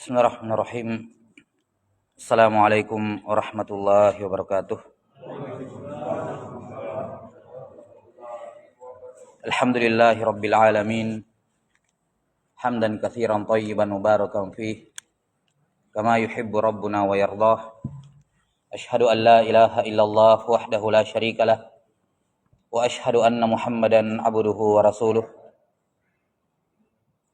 Bismillahirrahmanirrahim. Assalamualaikum warahmatullahi wabarakatuh. Alhamdulillahi rabbil alamin. Hamdan katsiran thayyiban mubarakan fih kama yuhibbu rabbuna wa yardah. Ashhadu an la ilaha illallah wahdahu la syarikalah wa ashhadu anna Muhammadan abduhu wa rasuluh.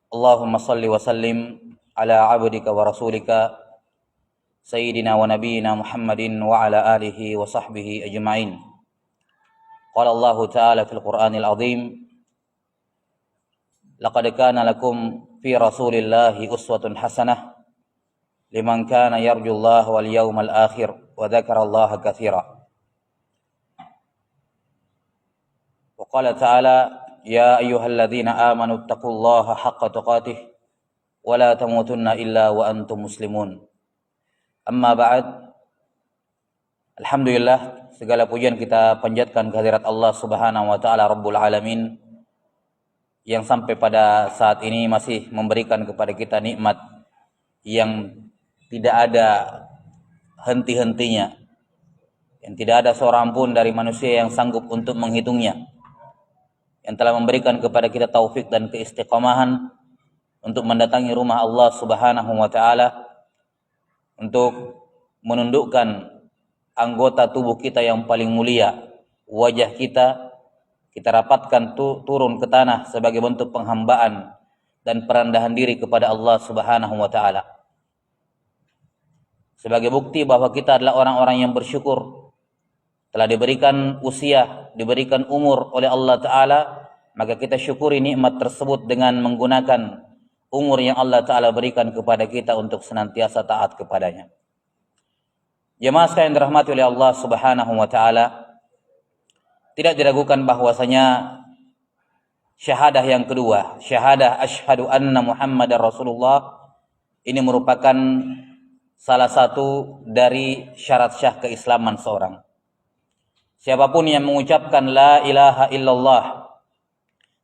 Allahumma salli wa sallim ala abdika wa rasulika Sayyidina wa nabiyina Muhammadin wa ala alihi wa sahbihi ajma'in. Qala Allah Ta'ala fil Qur'anil Azim, laqad kana lakum fi Rasulillahi uswatun hasanah liman kana yarjullaha wal yawmal akhir wa dzakarallaha katsira. Wa qala Ta'ala, ya ayyuhalladzina amanu taqullaha haqqa tuqatih wa la tamutunna illa wa antum muslimun. Amma ba'd. Alhamdulillah, segala pujian kita panjatkan kehadirat Allah Subhanahu wa taala Rabbul Alamin yang sampai pada saat ini masih memberikan kepada kita nikmat yang tidak ada henti-hentinya, yang tidak ada seorang pun dari manusia yang sanggup untuk menghitungnya, yang telah memberikan kepada kita taufik dan keistiqomahan untuk mendatangi rumah Allah Subhanahu wa taala, untuk menundukkan anggota tubuh kita yang paling mulia, wajah kita rapatkan turun ke tanah sebagai bentuk penghambaan dan perendahan diri kepada Allah Subhanahu wa taala. Sebagai bukti bahwa kita adalah orang-orang yang bersyukur, telah diberikan usia, diberikan umur oleh Allah taala, maka kita syukuri nikmat tersebut dengan menggunakan umur yang Allah Ta'ala berikan kepada kita untuk senantiasa taat kepadanya. Jemaah sekalian dirahmati oleh Allah Subhanahu wa Ta'ala, tidak diragukan bahwasanya syahadah yang kedua, syahadah asyhadu anna Muhammadar Rasulullah, ini merupakan salah satu dari syarat syah keislaman seorang. Siapapun yang mengucapkan la ilaha illallah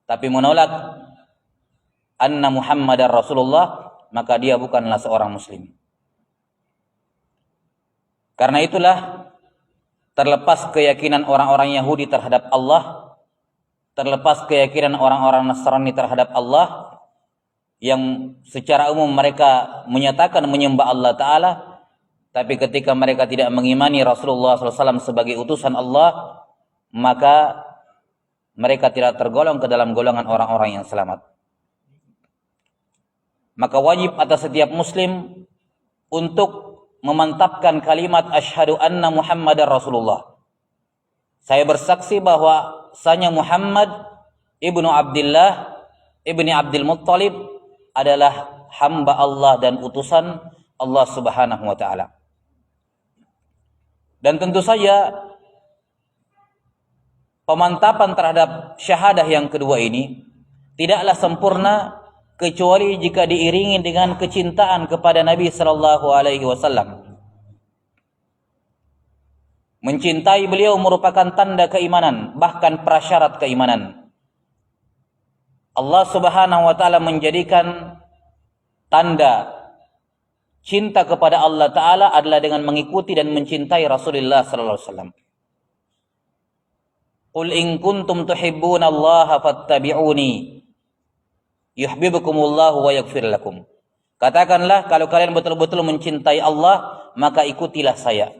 tapi menolak anna Muhammadar Rasulullah, maka dia bukanlah seorang muslim. Karena itulah, terlepas keyakinan orang-orang Yahudi terhadap Allah, terlepas keyakinan orang-orang Nasrani terhadap Allah, yang secara umum mereka menyatakan menyembah Allah Ta'ala, tapi ketika mereka tidak mengimani Rasulullah SAW sebagai utusan Allah, maka mereka tidak tergolong ke dalam golongan orang-orang yang selamat. Maka wajib atas setiap muslim untuk memantapkan kalimat asyhadu anna Muhammadar Rasulullah. Saya bersaksi bahwa sanya Muhammad ibnu Abdullah ibni Abdul Muttalib adalah hamba Allah dan utusan Allah Subhanahu wa taala. Dan tentu saja pemantapan terhadap syahadah yang kedua ini tidaklah sempurna kecuali jika diiringi dengan kecintaan kepada Nabi sallallahu alaihi wasallam. Mencintai beliau merupakan tanda keimanan, bahkan prasyarat keimanan. Allah Subhanahu wa taala menjadikan tanda cinta kepada Allah taala adalah dengan mengikuti dan mencintai Rasulullah sallallahu alaihi wasallam. Qul in kuntum tuhibbunallaha fattabi'uni yuhibbukumullahu wa yaghfir lakum. Katakanlah, kalau kalian betul-betul mencintai Allah, maka ikutilah saya.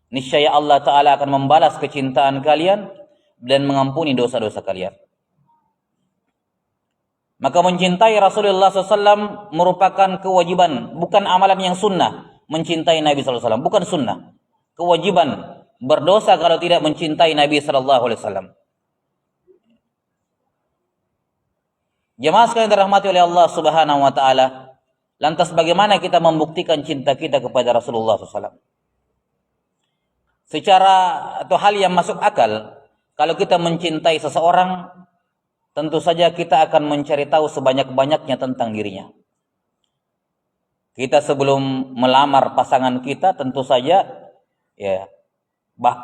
Niscaya Allah Ta'ala akan membalas kecintaan kalian dan mengampuni dosa-dosa kalian. Maka mencintai Rasulullah SAW merupakan kewajiban, bukan amalan yang sunnah. Mencintai Nabi SAW bukan sunnah, kewajiban. Berdosa kalau tidak mencintai Nabi SAW. Jemaah sekalian dirahmati oleh Allah Subhanahu wa taala, lantas bagaimana kita membuktikan cinta kita kepada Rasulullah SAW? Secara atau hal yang masuk akal, kalau kita mencintai seseorang, tentu saja kita akan mencari tahu sebanyak-banyaknya tentang dirinya. Kita sebelum melamar pasangan kita, tentu saja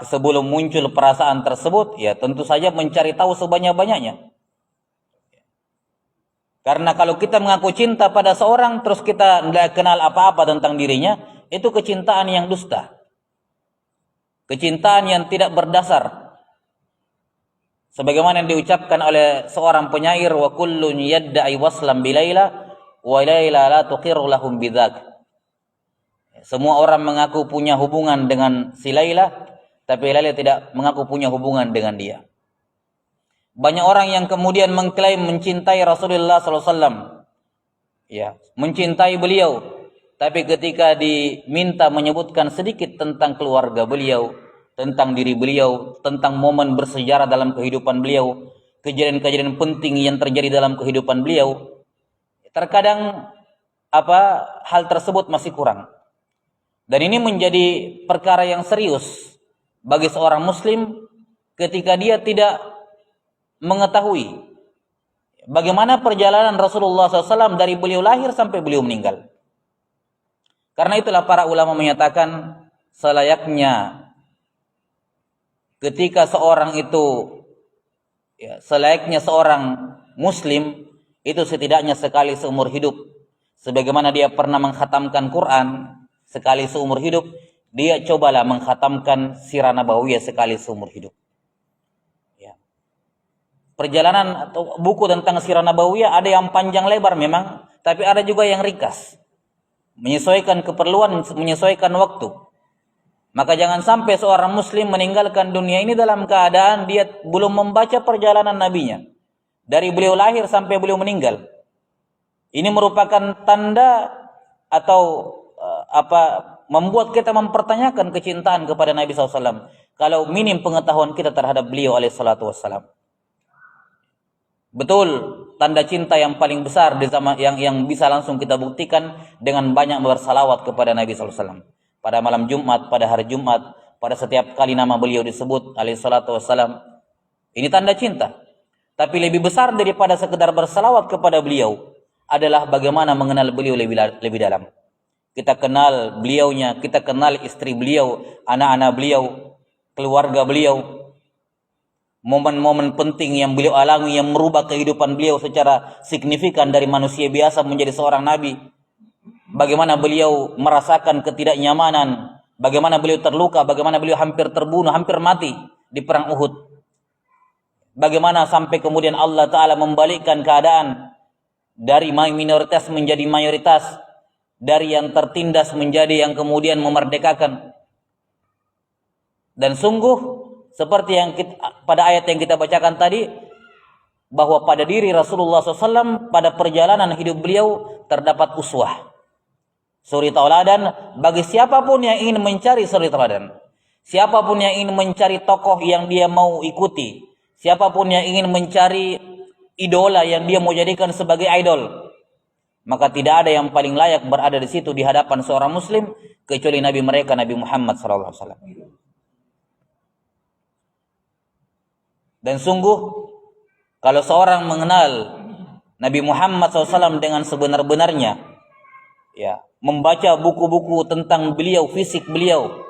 sebelum muncul perasaan tersebut, tentu saja mencari tahu sebanyak-banyaknya. Karena kalau kita mengaku cinta pada seorang terus kita tidak kenal apa-apa tentang dirinya, itu kecintaan yang dusta. Kecintaan yang tidak berdasar. Sebagaimana yang diucapkan oleh seorang penyair, wa kullun yadda'i waslan bi Laila wa Laila la tuqirru lahum bidzak. Semua orang mengaku punya hubungan dengan si Laila, tapi Laila tidak mengaku punya hubungan dengan dia. Banyak orang yang kemudian mengklaim mencintai Rasulullah SAW, ya, mencintai beliau, tapi ketika diminta menyebutkan sedikit tentang keluarga beliau, tentang diri beliau, tentang momen bersejarah dalam kehidupan beliau, kejadian-kejadian penting yang terjadi dalam kehidupan beliau, terkadang hal tersebut masih kurang. Dan ini menjadi perkara yang serius bagi seorang muslim ketika dia tidak mengetahui bagaimana perjalanan Rasulullah SAW dari beliau lahir sampai beliau meninggal. Karena itulah para ulama menyatakan selayaknya ketika seorang itu, selayaknya seorang muslim itu setidaknya sekali seumur hidup, sebagaimana dia pernah mengkhatamkan Quran sekali seumur hidup, dia cobalah mengkhatamkan sirah nabawiyah sekali seumur hidup. Perjalanan atau buku tentang sirah nabawiyah ada yang panjang lebar memang, tapi ada juga yang ringkas, menyesuaikan keperluan, menyesuaikan waktu. Maka jangan sampai seorang muslim meninggalkan dunia ini dalam keadaan dia belum membaca perjalanan nabinya dari beliau lahir sampai beliau meninggal. Ini merupakan tanda atau membuat kita mempertanyakan kecintaan kepada Nabi SAW kalau minim pengetahuan kita terhadap beliau alaihissalatu wassalam. Betul, tanda cinta yang paling besar di zaman yang bisa langsung kita buktikan dengan banyak bersalawat kepada Nabi SAW. Pada malam Jumat, pada hari Jumat, pada setiap kali nama beliau disebut alaihissalatu wassalam. Ini tanda cinta. Tapi lebih besar daripada sekedar bersalawat kepada beliau adalah bagaimana mengenal beliau lebih dalam. Kita kenal beliaunya, kita kenal istri beliau, anak-anak beliau, keluarga beliau. Momen-momen penting yang beliau alami yang merubah kehidupan beliau secara signifikan dari manusia biasa menjadi seorang nabi. Bagaimana beliau merasakan ketidaknyamanan, bagaimana beliau terluka, bagaimana beliau hampir terbunuh, hampir mati di perang Uhud. Bagaimana sampai kemudian Allah Ta'ala membalikkan keadaan dari minoritas menjadi mayoritas, dari yang tertindas menjadi yang kemudian memerdekakan. Dan sungguh seperti yang pada ayat yang kita bacakan tadi, bahwa pada diri Rasulullah SAW, pada perjalanan hidup beliau terdapat uswah, suri tauladan bagi siapapun yang ingin mencari suri tauladan, siapapun yang ingin mencari tokoh yang dia mau ikuti, siapapun yang ingin mencari idola yang dia mau jadikan sebagai idol, maka tidak ada yang paling layak berada di situ di hadapan seorang muslim kecuali Nabi mereka, Nabi Muhammad SAW. Dan sungguh kalau seorang mengenal Nabi Muhammad SAW dengan sebenar-benarnya, ya, membaca buku-buku tentang beliau, fisik beliau,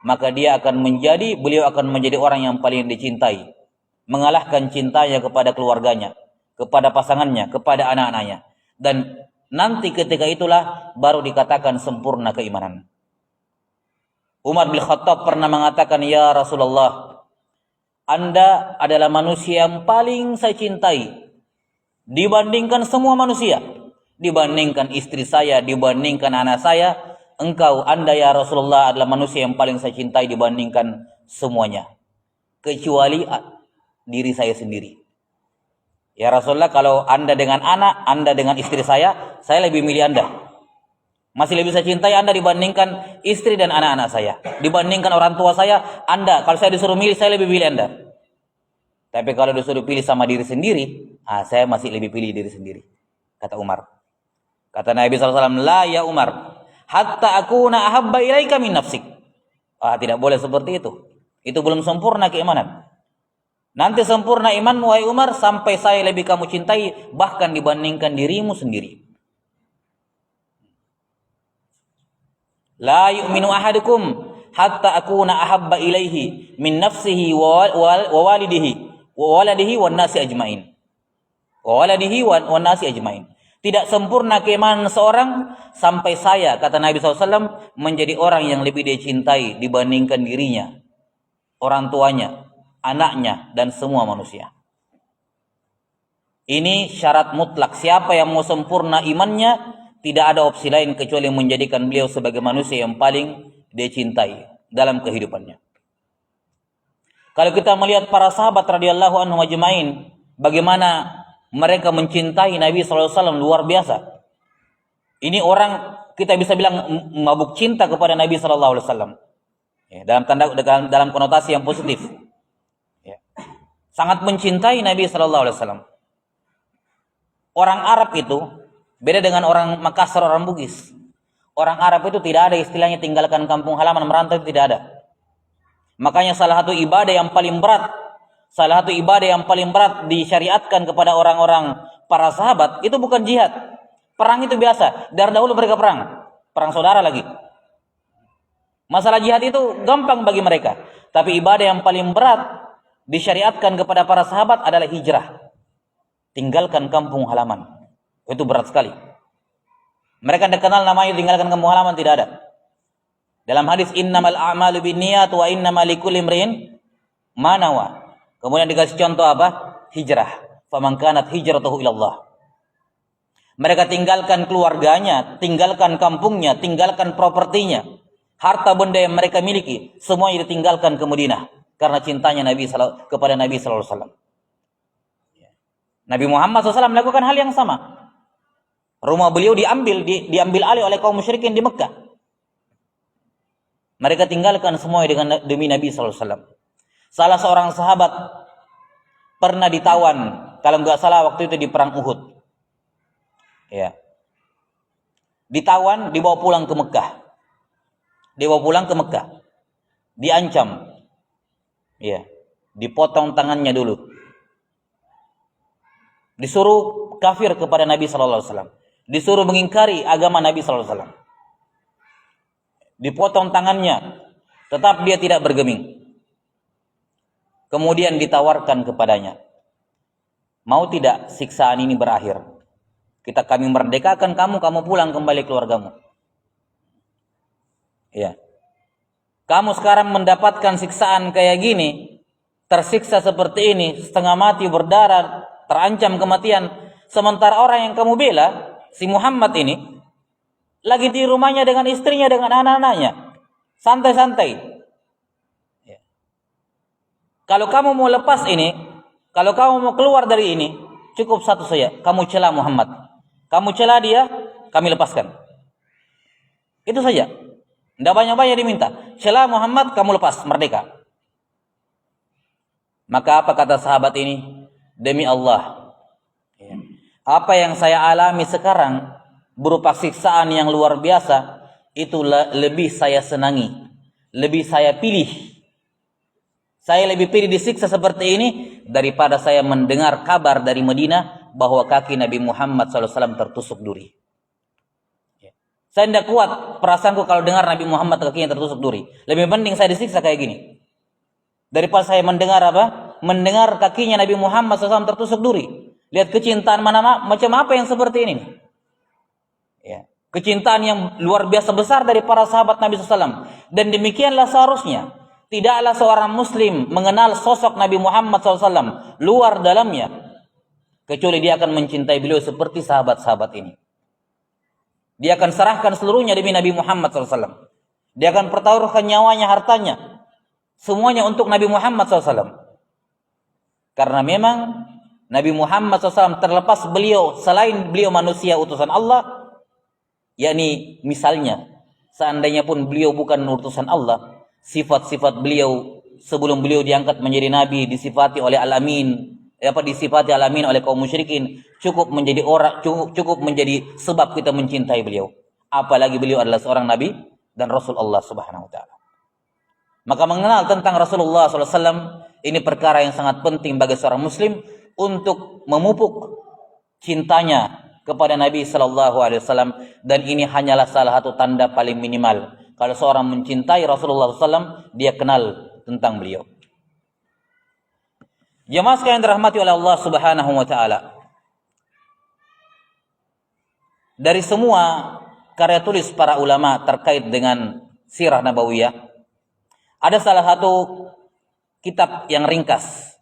maka beliau akan menjadi orang yang paling dicintai, mengalahkan cintanya kepada keluarganya, kepada pasangannya, kepada anak-anaknya. Dan nanti ketika itulah baru dikatakan sempurna keimanan. Umar bin Khattab pernah mengatakan, "Ya Rasulullah, Anda adalah manusia yang paling saya cintai dibandingkan semua manusia, dibandingkan istri saya, dibandingkan anak saya. Anda ya Rasulullah adalah manusia yang paling saya cintai dibandingkan semuanya, kecuali diri saya sendiri. Ya Rasulullah, kalau Anda dengan anak, Anda dengan istri saya lebih milih Anda. Masih lebih saya cintai Anda dibandingkan istri dan anak-anak saya. Dibandingkan orang tua saya, Anda, kalau saya disuruh milih, saya lebih pilih Anda. Tapi kalau disuruh pilih sama diri sendiri, saya masih lebih pilih diri sendiri," kata Umar. Kata Nabi SAW, "La ya Umar, hatta akuna ahabba ilaika min nafsik." Tidak boleh seperti itu. Itu belum sempurna keimanan. Nanti sempurna imanmu, wahai Umar, sampai saya lebih kamu cintai, bahkan dibandingkan dirimu sendiri. La yu'minu ahadukum hatta akuna ahabba ilaihi min nafsihi wa walidihi wa waladihi wan nasi ajmain. wa waladihi wa nasi ajmain. Tidak sempurna keimanan seorang sampai saya, kata Nabi SAW, menjadi orang yang lebih dia cintai dibandingkan dirinya, orang tuanya, anaknya, dan semua manusia. Ini syarat mutlak. Siapa yang mau sempurna imannya, tidak ada opsi lain kecuali menjadikan beliau sebagai manusia yang paling dia cintai dalam kehidupannya. Kalau kita melihat para sahabat radhiyallahu anhum ajmain, bagaimana mereka mencintai Nabi SAW luar biasa. Ini orang kita bisa bilang mabuk cinta kepada Nabi SAW. Ya, dalam konotasi yang positif. Ya. Sangat mencintai Nabi SAW. Orang Arab itu beda dengan orang Makassar, orang Bugis. Orang Arab itu tidak ada istilahnya tinggalkan kampung halaman merantau, tidak ada. Makanya salah satu ibadah yang paling berat disyariatkan kepada orang-orang para sahabat itu bukan jihad. Perang itu biasa. Dari dahulu mereka perang saudara lagi. Masalah jihad itu gampang bagi mereka. Tapi ibadah yang paling berat disyariatkan kepada para sahabat adalah hijrah. Tinggalkan kampung halaman. Itu berat sekali. Mereka tidak kenal namanya tinggalkan kampung halaman, tidak ada. Dalam hadis innamal a'malu binniyat wa innamal likulli imrin ma nawa. Kemudian dikasih contoh apa? Hijrah. Faman kanat hijratuhu ilallah. Mereka tinggalkan keluarganya, tinggalkan kampungnya, tinggalkan propertinya, harta benda yang mereka miliki, semuanya ditinggalkan ke Madinah karena cintanya kepada Nabi sallallahu alaihi wasallam. Nabi Muhammad SAW melakukan hal yang sama. Rumah beliau diambil alih oleh kaum musyrikin di Mekah. Mereka tinggalkan semuanya demi Nabi SAW. Salah seorang sahabat pernah ditawan, kalau nggak salah waktu itu di perang Uhud. Ya. Ditawan, dibawa pulang ke Mekah. Diancam. Ya. Dipotong tangannya dulu. Disuruh kafir kepada Nabi sallallahu alaihi wasallam. Disuruh mengingkari agama Nabi sallallahu alaihi wasallam. Dipotong tangannya, tetap dia tidak bergeming. Kemudian ditawarkan kepadanya, mau tidak siksaan ini berakhir? Kami merdekakan kamu pulang kembali keluargamu. Ya. Kamu sekarang mendapatkan siksaan kayak gini, tersiksa seperti ini, setengah mati berdarah, terancam kematian. Sementara orang yang kamu bela, si Muhammad ini, lagi di rumahnya dengan istrinya, dengan anak-anaknya, santai-santai. Ya. Kalau kamu mau lepas ini, kalau kamu mau keluar dari ini, cukup satu saja, kamu cela Muhammad. Kamu cela dia, kami lepaskan. Itu saja. Tidak banyak-banyak diminta. Cela Muhammad, kamu lepas, merdeka. Maka apa kata sahabat ini? Demi Allah, ya, apa yang saya alami sekarang berupa siksaan yang luar biasa, itu lebih saya senangi, lebih saya pilih. Saya lebih pilih disiksa seperti ini daripada saya mendengar kabar dari Madinah bahwa kaki Nabi Muhammad SAW tertusuk duri. Ya. Saya tidak kuat perasaanku kalau dengar Nabi Muhammad kakinya tertusuk duri. Lebih penting saya disiksa kayak gini daripada saya mendengar apa? Mendengar kakinya Nabi Muhammad SAW tertusuk duri. Lihat kecintaan macam apa yang seperti ini. Ya. Kecintaan yang luar biasa besar dari para sahabat Nabi SAW. Dan demikianlah seharusnya. Tidaklah seorang muslim mengenal sosok Nabi Muhammad SAW luar dalamnya, kecuali dia akan mencintai beliau seperti sahabat-sahabat ini. Dia akan serahkan seluruhnya demi Nabi Muhammad SAW. Dia akan pertaruhkan nyawanya, hartanya, semuanya untuk Nabi Muhammad SAW. Karena memang Nabi Muhammad SAW terlepas beliau, selain beliau manusia utusan Allah, yakni misalnya seandainya pun beliau bukan utusan Allah, sifat-sifat beliau sebelum beliau diangkat menjadi nabi disifati oleh Al-Amin, disifati Al-Amin oleh kaum musyrikin, cukup menjadi sebab kita mencintai beliau. Apalagi beliau adalah seorang nabi dan Rasul Allah Subhanahu wa taala. Maka mengenal tentang Rasulullah SAW ini perkara yang sangat penting bagi seorang muslim untuk memupuk cintanya kepada Nabi SAW, dan ini hanyalah salah satu tanda paling minimal. Kalau seorang mencintai Rasulullah SAW, dia kenal tentang beliau. Jemaah sekalian dirahmati oleh Allah Subhanahu wa taala. Dari semua karya tulis para ulama terkait dengan sirah nabawiyah, ada salah satu kitab yang ringkas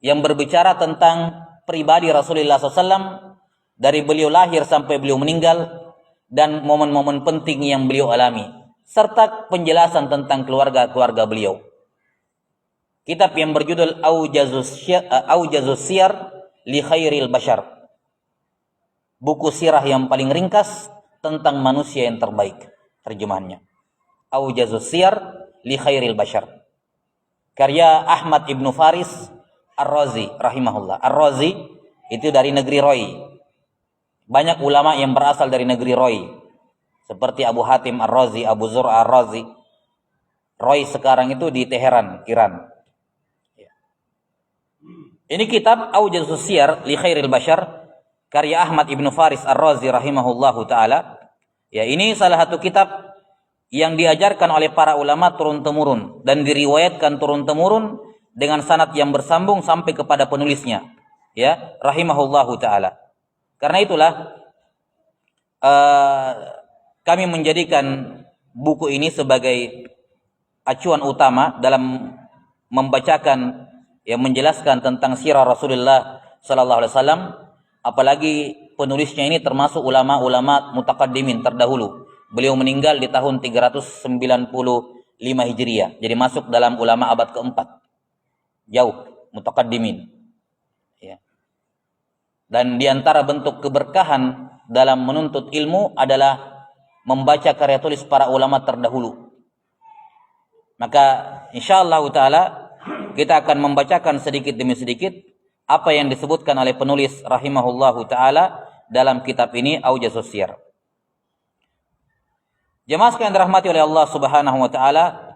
yang berbicara tentang pribadi Rasulullah SAW dari beliau lahir sampai beliau meninggal dan momen-momen penting yang beliau alami, serta penjelasan tentang keluarga-keluarga beliau. Kitab yang berjudul Aujazus Siyar li Khairil Bashar. Buku sirah yang paling ringkas tentang manusia yang terbaik. Terjemahannya. Aujazus Siyar li Khairil Bashar. Karya Ahmad Ibnu Faris Ar-Razi rahimahullah. Ar-Razi itu dari negeri Roy. Banyak ulama yang berasal dari negeri Roy. Seperti Abu Hatim Ar-Razi, Abu Zur'a Ar-Razi. Roy sekarang itu di Teheran, Iran. Ini kitab Aujazus Siyar li Khairil Bashar karya Ahmad Ibnu Faris Ar-Razi rahimahullahu taala. Ya, ini salah satu kitab yang diajarkan oleh para ulama turun-temurun dan diriwayatkan turun-temurun dengan sanad yang bersambung sampai kepada penulisnya, ya, rahimahullahu taala. Karena itulah kami menjadikan buku ini sebagai acuan utama dalam membacakan, yang menjelaskan tentang sirah Rasulullah sallallahu alaihi wasallam, apalagi penulisnya ini termasuk ulama-ulama mutaqaddimin terdahulu. Beliau meninggal di tahun 395 Hijriah. Jadi masuk dalam ulama abad keempat. Jauh mutaqaddimin. Ya. Dan di antara bentuk keberkahan dalam menuntut ilmu adalah membaca karya tulis para ulama terdahulu. Maka insyaallah taala kita akan membacakan sedikit demi sedikit apa yang disebutkan oleh penulis rahimahullahu taala dalam kitab ini Aujazus Siyar. Jemaah sekalian dirahmati oleh Allah Subhanahu wa taala,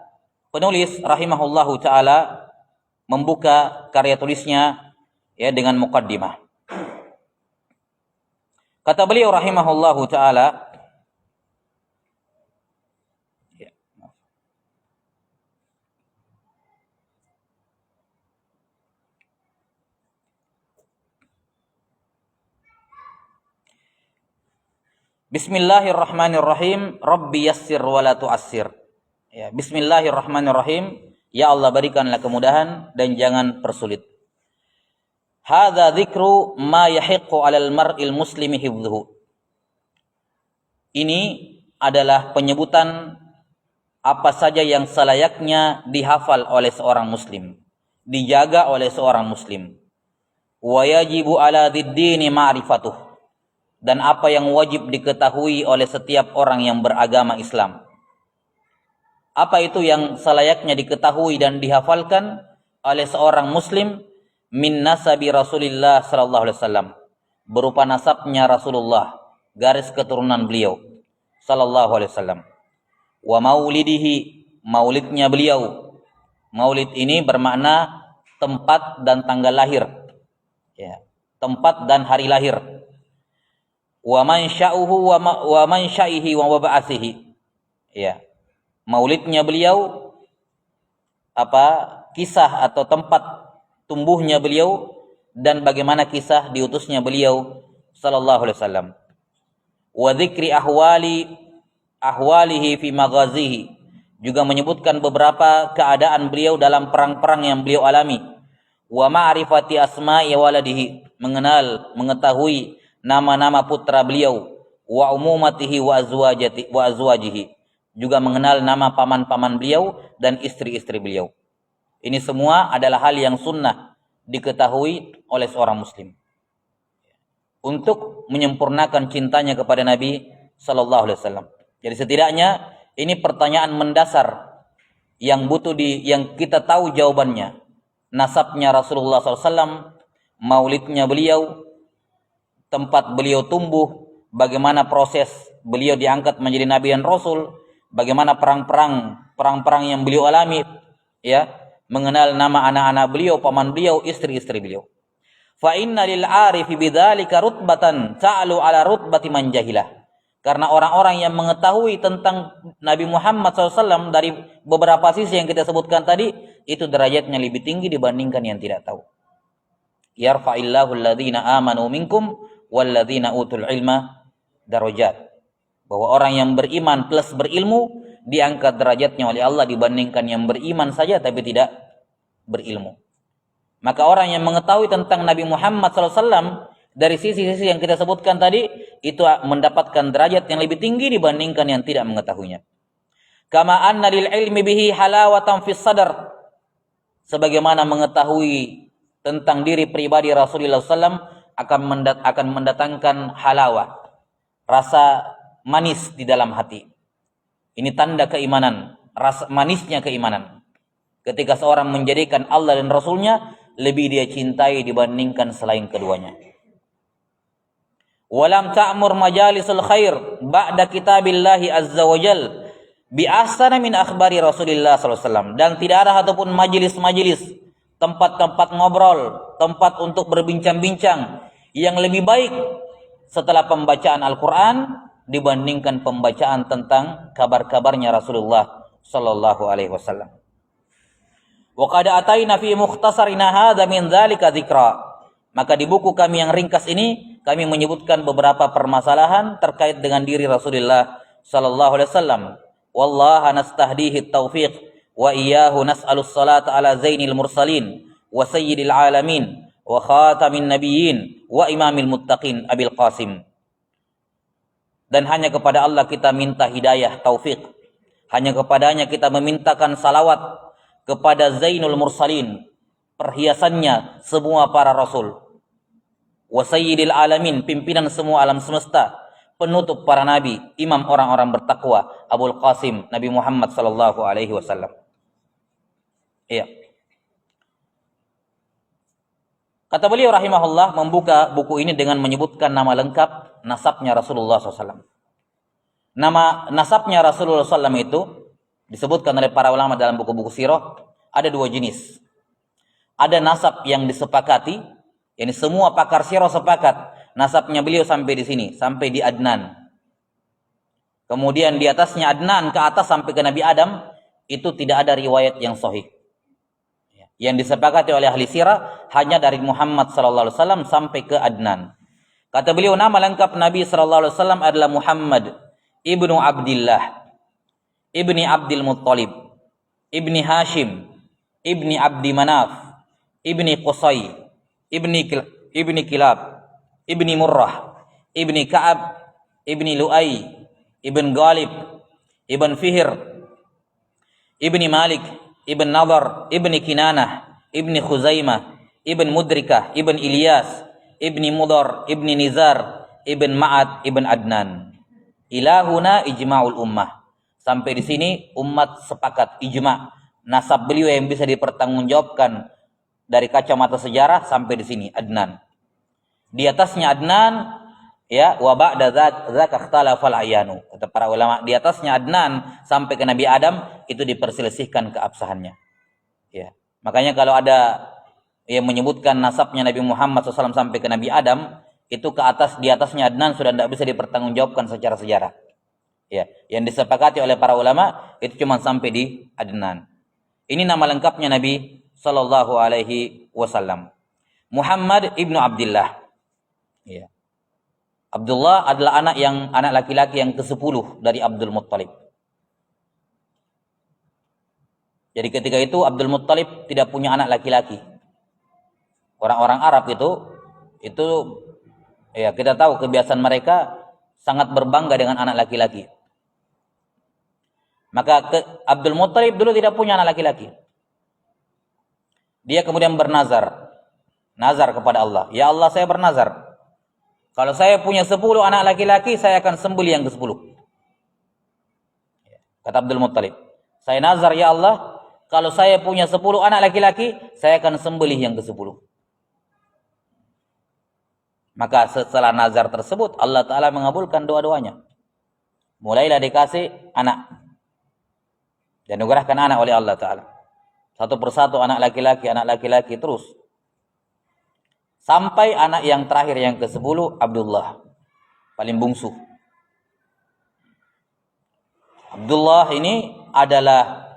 penulis rahimahullahu taala membuka karya tulisnya ya dengan muqaddimah. Kata beliau rahimahullahu taala, Bismillahirrahmanirrahim. Rabbi yassir wa la tu'assir. Ya, Bismillahirrahmanirrahim. Ya Allah, berikanlah kemudahan dan jangan persulit. Hadza dzikru ma yahiqqu 'alal mar'il muslimi hifdhuhu. Ini adalah penyebutan apa saja yang selayaknya dihafal oleh seorang muslim, dijaga oleh seorang muslim. Wa yajibu 'ala dzid-dini ma'rifatuh. Dan apa yang wajib diketahui oleh setiap orang yang beragama Islam. Apa itu yang selayaknya diketahui dan dihafalkan oleh seorang muslim? Min nasabi Rasulillah sallallahu alaihi wasallam, berupa nasabnya Rasulullah, garis keturunan beliau sallallahu alaihi wasallam. Wa maulidihi, maulidnya beliau. Maulid ini bermakna tempat dan tanggal lahir. Ya, tempat dan hari lahir. Wa mansya'uhu wa mansyaihi wa ba'athihi. Ya. Maulidnya beliau, kisah atau tempat tumbuhnya beliau dan bagaimana kisah diutusnya beliau sallallahu alaihi wasallam. Wa dzikri ahwalihi fi maghazihi, juga menyebutkan beberapa keadaan beliau dalam perang-perang yang beliau alami. Wa ma'rifati asma'i waladihi, mengetahui nama-nama putra beliau, wa umumatihi wa azwajihi, juga mengenal nama paman-paman beliau dan istri-istri beliau. Ini semua adalah hal yang sunnah diketahui oleh seorang muslim untuk menyempurnakan cintanya kepada Nabi sallallahu alaihi wasallam. Jadi setidaknya ini pertanyaan mendasar yang yang kita tahu jawabannya. Nasabnya Rasulullah SAW, maulidnya beliau, tempat beliau tumbuh, bagaimana proses beliau diangkat menjadi nabi dan rasul, bagaimana perang-perang yang beliau alami, ya, mengenal nama anak-anak beliau, paman beliau, istri-istri beliau. Fa inna lil arifi bidzalika rutbatan ta'lu ala rutbati man jahilah. Karena orang-orang yang mengetahui tentang Nabi Muhammad SAW dari beberapa sisi yang kita sebutkan tadi, itu derajatnya lebih tinggi dibandingkan yang tidak tahu. Yarfa'illahu alladhina amanu minkum walladzina utul ilma darajat. Bahwa orang yang beriman plus berilmu diangkat derajatnya oleh Allah dibandingkan yang beriman saja tapi tidak berilmu. Maka orang yang mengetahui tentang Nabi Muhammad SAW dari sisi-sisi yang kita sebutkan tadi, itu mendapatkan derajat yang lebih tinggi dibandingkan yang tidak mengetahuinya. Kama anna lil ilmi bihi halawatan fis sadar. Sebagaimana mengetahui tentang diri pribadi Rasulullah SAW akan mendatangkan halawah, rasa manis di dalam hati. Ini tanda keimanan, rasa manisnya keimanan. Ketika seorang menjadikan Allah dan Rasulnya lebih dia cintai dibandingkan selain keduanya. Walam ta'mur majalisul khair ba'da kitabillahi azza wa jal bi ahsana min akhbari Rasulillah sallallahu alaihi wasallam. Dan tidak ada satupun majelis-majelis, tempat-tempat ngobrol, tempat untuk berbincang-bincang yang lebih baik setelah pembacaan Al-Qur'an dibandingkan pembacaan tentang kabar-kabarnya Rasulullah sallallahu alaihi wasallam. Wa qad ataina fi mukhtasarina hadza min dzalika dzikra. Maka di buku kami yang ringkas ini kami menyebutkan beberapa permasalahan terkait dengan diri Rasulullah sallallahu alaihi wasallam. Wallaha nastahdihi taufiq wa iyyahu nas'alus salata ala zainil mursalin wa sayyidil alamin wa khatamin nabiyyin wa imamil muttaqin Abil Qasim. Dan hanya kepada Allah kita minta hidayah taufik. Hanya kepadanya kita memintakan salawat kepada Zainul Mursalin, perhiasannya semua para rasul. Wa sayyidil alamin, pimpinan semua alam semesta, penutup para nabi, imam orang-orang bertakwa, Abul Qasim Nabi Muhammad sallallahu alaihi wasallam. Iya. Kata beliau rahimahullah membuka buku ini dengan menyebutkan nama lengkap nasabnya Rasulullah SAW. Nama nasabnya Rasulullah SAW itu disebutkan oleh para ulama dalam buku-buku sirah ada dua jenis. Ada nasab yang disepakati, yakni semua pakar sirah sepakat nasabnya beliau sampai di sini, sampai di Adnan. Kemudian di atasnya Adnan ke atas sampai ke Nabi Adam, itu tidak ada riwayat yang sahih. Yang disepakati oleh ahli sirah hanya dari Muhammad sallallahu alaihi wasallam sampai ke Adnan. Kata beliau nama lengkap Nabi sallallahu alaihi wasallam adalah Muhammad ibnu Abdillah ibni Abdul Muttalib ibni Hashim ibni Abdi Manaf ibni Qusay ibni Kilab ibni Murrah ibni Ka'ab ibni Lu'ay ibn Ghalib ibn Fihr ibni Malik ibn Nadar ibni Kinanah ibni Khuzaimah ibn Mudrikah ibn Ilyas ibni Mudar ibni Nizar ibn Ma'ad ibn Adnan. Ilahuna ijma'ul ummah. Sampai di sini umat sepakat ijma' nasab beliau yang bisa dipertanggungjawabkan dari kacamata sejarah sampai di sini Adnan. Di atasnya Adnan ya wa ba'da dzaka ikhtalafal ayanu. Kata para ulama di atasnya Adnan sampai ke Nabi Adam itu diperselisihkan keabsahannya. Ya. Makanya kalau ada yang menyebutkan nasabnya Nabi Muhammad SAW sampai ke Nabi Adam itu ke atas di atasnya Adnan sudah tidak bisa dipertanggungjawabkan secara sejarah. Ya, yang disepakati oleh para ulama itu cuma sampai di Adnan. Ini nama lengkapnya Nabi sallallahu alaihi wasallam. Muhammad ibnu Abdullah. Ya. Abdullah adalah anak laki-laki yang ke-10 dari Abdul Muttalib. Jadi ketika itu Abdul Muttalib tidak punya anak laki-laki. Orang-orang Arab itu ya kita tahu kebiasaan mereka sangat berbangga dengan anak laki-laki. Maka Abdul Muttalib dulu tidak punya anak laki-laki. Dia kemudian bernazar. Nazar kepada Allah. Ya Allah, saya bernazar. Kalau saya punya 10 anak laki-laki, saya akan sembelih yang ke-10. Kata Abdul Muttalib. Saya nazar ya Allah, kalau saya punya 10 anak laki-laki, saya akan sembelih yang ke-10. Maka setelah nazar tersebut, Allah Ta'ala mengabulkan doa-doanya. Mulailah dikasih anak. Dan dianugerahkan anak oleh Allah Ta'ala. Satu persatu anak laki-laki terus. Sampai anak yang terakhir yang ke-10, Abdullah. Paling bungsu. Abdullah ini adalah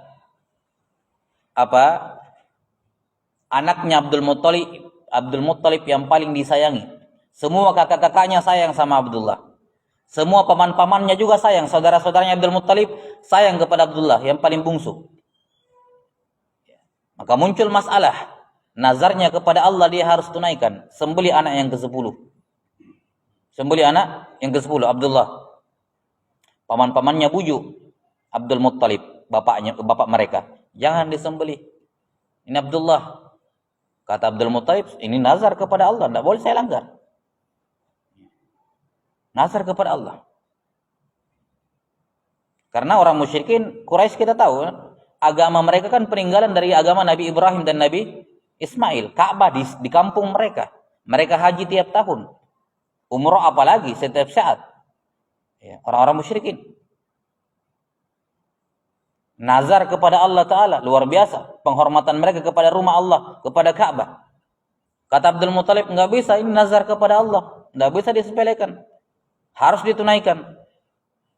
anaknya Abdul Muttalib yang paling disayangi. Semua kakak-kakaknya sayang sama Abdullah. Semua paman-pamannya juga sayang, saudara-saudaranya Abdul Muttalib sayang kepada Abdullah yang paling bungsu. Maka muncul masalah, nazarnya kepada Allah dia harus tunaikan, sembelih anak yang ke-10. Sembelih anak yang ke-10 Abdullah. Paman-pamannya bujuk Abdul Muttalib, bapak mereka, jangan disembelih. Ini Abdullah. Kata Abdul Muttalib, ini nazar kepada Allah, tidak boleh saya langgar. Nazar kepada Allah. Karena orang musyrikin Quraisy kita tahu, agama mereka kan peninggalan dari agama Nabi Ibrahim dan Nabi Ismail. Ka'bah di kampung mereka. Mereka haji tiap tahun. Umrah apalagi setiap saat. Ya, orang-orang musyrikin. Nazar kepada Allah Ta'ala luar biasa. Penghormatan mereka kepada rumah Allah, kepada Ka'bah. Kata Abdul Muttalib, nggak bisa, ini nazar kepada Allah, nggak bisa disepelekan, harus ditunaikan.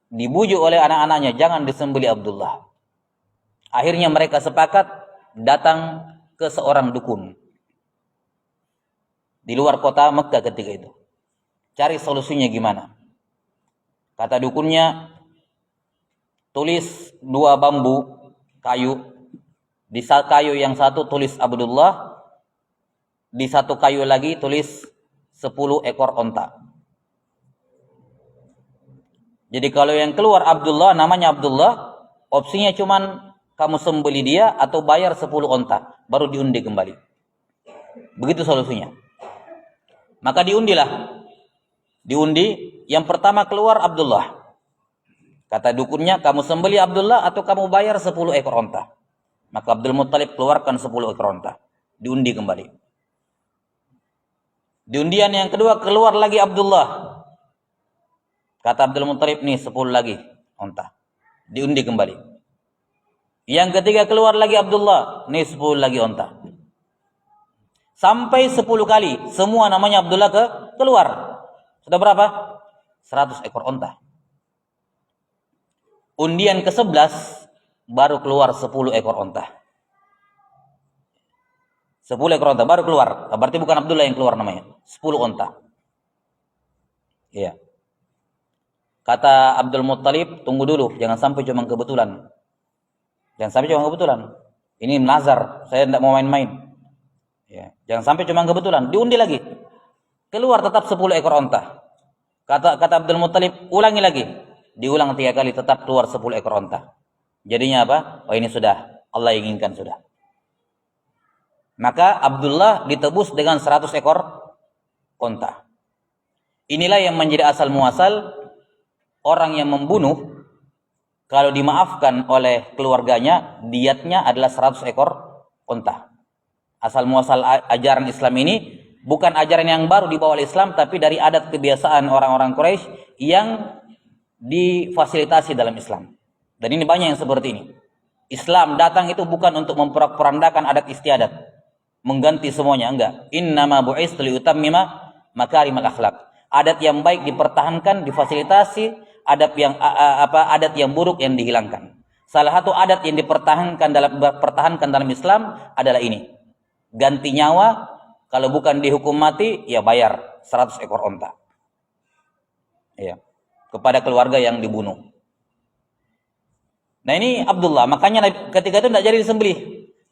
Dibujuk oleh anak-anaknya, jangan disembelih Abdullah. Akhirnya mereka sepakat datang ke seorang dukun di luar kota Mekah ketika itu. Cari solusinya gimana. Kata dukunnya, tulis 2 bambu kayu. Di kayu yang satu tulis Abdullah, di satu kayu lagi tulis 10 ekor onta. Jadi kalau yang keluar Abdullah, namanya Abdullah, opsinya cuman kamu sembelih dia atau bayar 10 onta, baru diundi kembali. Begitu solusinya. Maka diundilah. Diundi, yang pertama keluar Abdullah. Kata dukunnya, kamu sembelih Abdullah atau kamu bayar 10 ekor onta. Maka Abdul Muttalib keluarkan 10 ekor onta. Diundi kembali. Di undian yang kedua keluar lagi Abdullah. Kata Abdul Muttalib, nih 10 lagi onta. Diundi kembali. Yang ketiga keluar lagi Abdullah, nih 10 lagi onta. Sampai 10 kali semua namanya Abdullah keluar. Sudah berapa? 100 ekor onta. Undian ke-11 baru keluar 10 ekor onta. 10 ekor onta baru keluar. Berarti bukan Abdullah yang keluar namanya. 10 onta. Iya. Kata Abdul Muttalib, tunggu dulu, jangan sampai cuma kebetulan. Jangan sampai cuma kebetulan. Ini nazar, saya tidak mau main-main. Ya, jangan sampai cuma kebetulan. Diundi lagi. Keluar tetap 10 ekor onta. Kata Abdul Muttalib, ulangi lagi. Diulang 3 kali tetap keluar 10 ekor onta. Jadinya apa? Oh, ini sudah Allah inginkan sudah. Maka Abdullah ditebus dengan 100 ekor onta. Inilah yang menjadi asal muasal orang yang membunuh, kalau dimaafkan oleh keluarganya, diatnya adalah 100 ekor onta. Asal muasal ajaran Islam ini bukan ajaran yang baru dibawa oleh Islam, tapi dari adat kebiasaan orang-orang Quraisy yang difasilitasi dalam Islam. Dan ini banyak yang seperti ini. Islam datang itu bukan untuk memporak-porandakan adat istiadat, mengganti semuanya, enggak. Innama bu'istu liutammima makarimal akhlak. Adat yang baik dipertahankan, difasilitasi, adat yang buruk yang dihilangkan. Salah satu adat yang dipertahankan dalam Islam adalah ini. Ganti nyawa, kalau bukan dihukum mati, ya bayar 100 ekor onta. Ya, kepada keluarga yang dibunuh. Nah ini Abdullah, makanya ketika itu tidak jadi disembelih.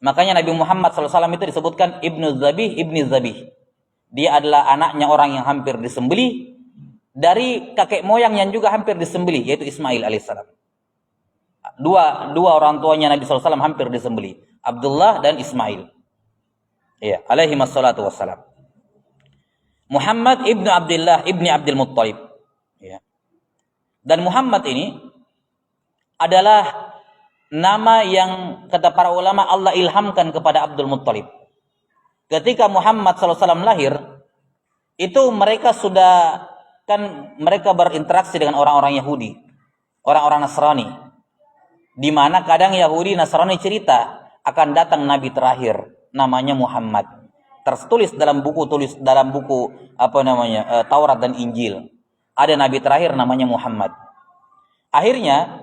Makanya Nabi Muhammad SAW itu disebutkan Ibnu Zabih. Dia adalah anaknya orang yang hampir disembelih, dari kakek moyang yang juga hampir disembelih, yaitu Ismail alaihissalam. Dua orang tuanya Nabi SAW hampir disembelih, Abdullah dan Ismail. Ya, alaihi wassalatu wassalam. Muhammad ibnu Abdullah ibni Abdul Muttalib. Ya. Dan Muhammad ini adalah nama yang kata para ulama Allah ilhamkan kepada Abdul Muttalib. Ketika Muhammad SAW lahir, itu mereka berinteraksi dengan orang-orang Yahudi, orang-orang Nasrani, di mana kadang Yahudi Nasrani cerita akan datang Nabi terakhir, namanya Muhammad. Tertulis dalam buku Taurat dan Injil. Ada Nabi terakhir namanya Muhammad. Akhirnya